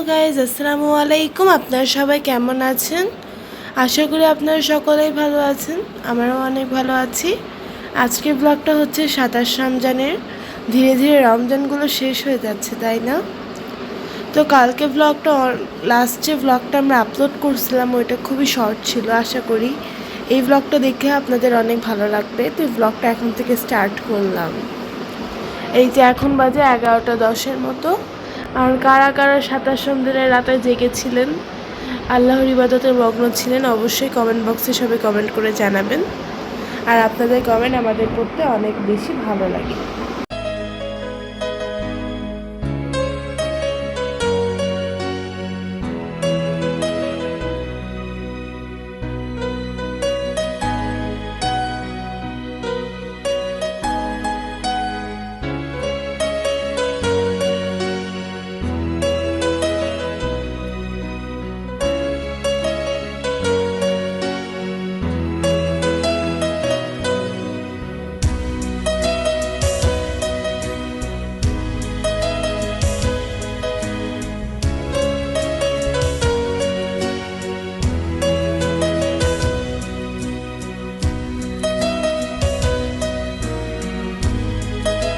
Guys, আসসালামু আলাইকুম। আপনারা সবাই কেমন আছেন? আশা করি আপনারা সকলেই ভালো আছেন। আমরাও অনেক ভালো আছি। আজকের ব্লগটা হচ্ছে 27 রমজানের। ধীরে ধীরে রমজানগুলো শেষ হয়ে যাচ্ছে, তাই না? তো কালকে লাস্ট যে ব্লগটা আমরা আপলোড করছিলাম ওইটা খুবই শর্ট ছিল। আশা করি এই ব্লগটা দেখে আপনাদের অনেক ভালো লাগবে। তো এই ব্লগটা এখন থেকে স্টার্ট করলাম। এই যে এখন বাজে 11:10 মতো। আর কারা কারা 27 রমজানের রাতে জেগেছিলেন, আল্লাহর ইবাদতে মগ্ন ছিলেন, অবশ্যই কমেন্ট বক্সে সবাই কমেন্ট করে জানাবেন। আর আপনাদের কমেন্ট আমাদের পড়তে অনেক বেশি ভালো লাগে।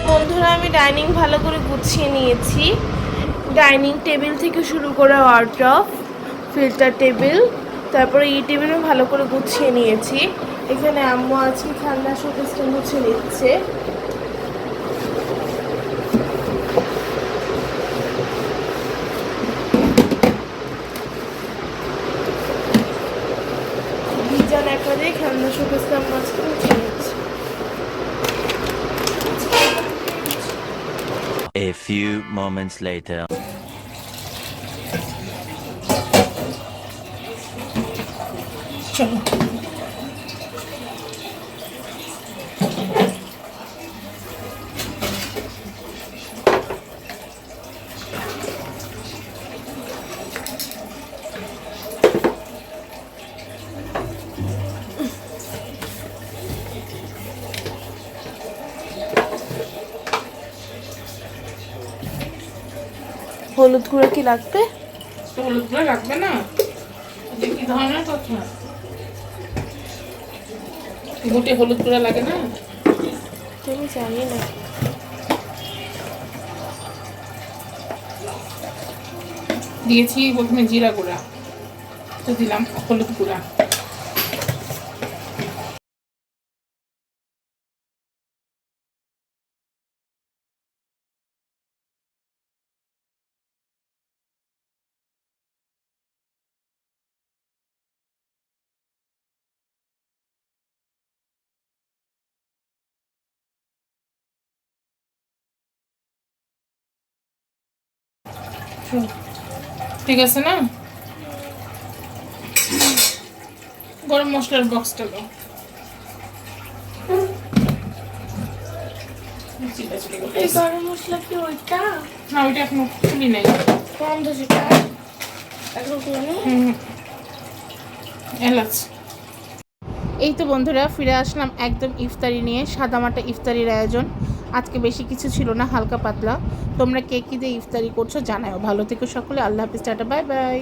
বন্ধুরা, আমি ডাইনিং ভালো করে গুছিয়ে নিয়েছি। ডাইনিং টেবিল থেকে শুরু করে ওয়ার্ড্রব, ফিল্টার টেবিল, তারপরে এই টেবিলও ভালো করে গুছিয়ে নিয়েছি। এখানে আম্মু আজকে ঠান্ডা শোকেসটা মুছে নিচ্ছে। ভিজান একটা দিয়ে ঠান্ডা শোকেসটা আম্মু আজকে মুছে নিচ্ছে। A few moments later. হলুদ গুঁড়ো কি লাগবে? হলুদ গুঁড়ো লাগবে না? কি ধরনের কথা? গোটে হলুদ গুঁড়ো লাগে না? আমি জানি না। দিয়েছি প্রথমে জিরা গুঁড়া, তো দিলাম হলুদ গুঁড়া। ঠিক আছে না? গরম মশলার বক্সটা দাও। এই গরম মশলা কি ওইটা? না, ওইটা এখনো খুলি নাই। গন্ধ সেটা এখন খুলে এলাচ। এই তো বন্ধুরা, ফিরে আসলাম একদম ইফতারি নিয়ে। সাদামাটা ইফতারির আয়োজন আজকে, বেশি কিছু ছিল না, হালকা পাতলা। তোমরা কে কী দিয়ে ইফতারি করছো জানাও। ভালো থেকো সকলে। আল্লাহ হাফিজ, টাটা, বাই বাই।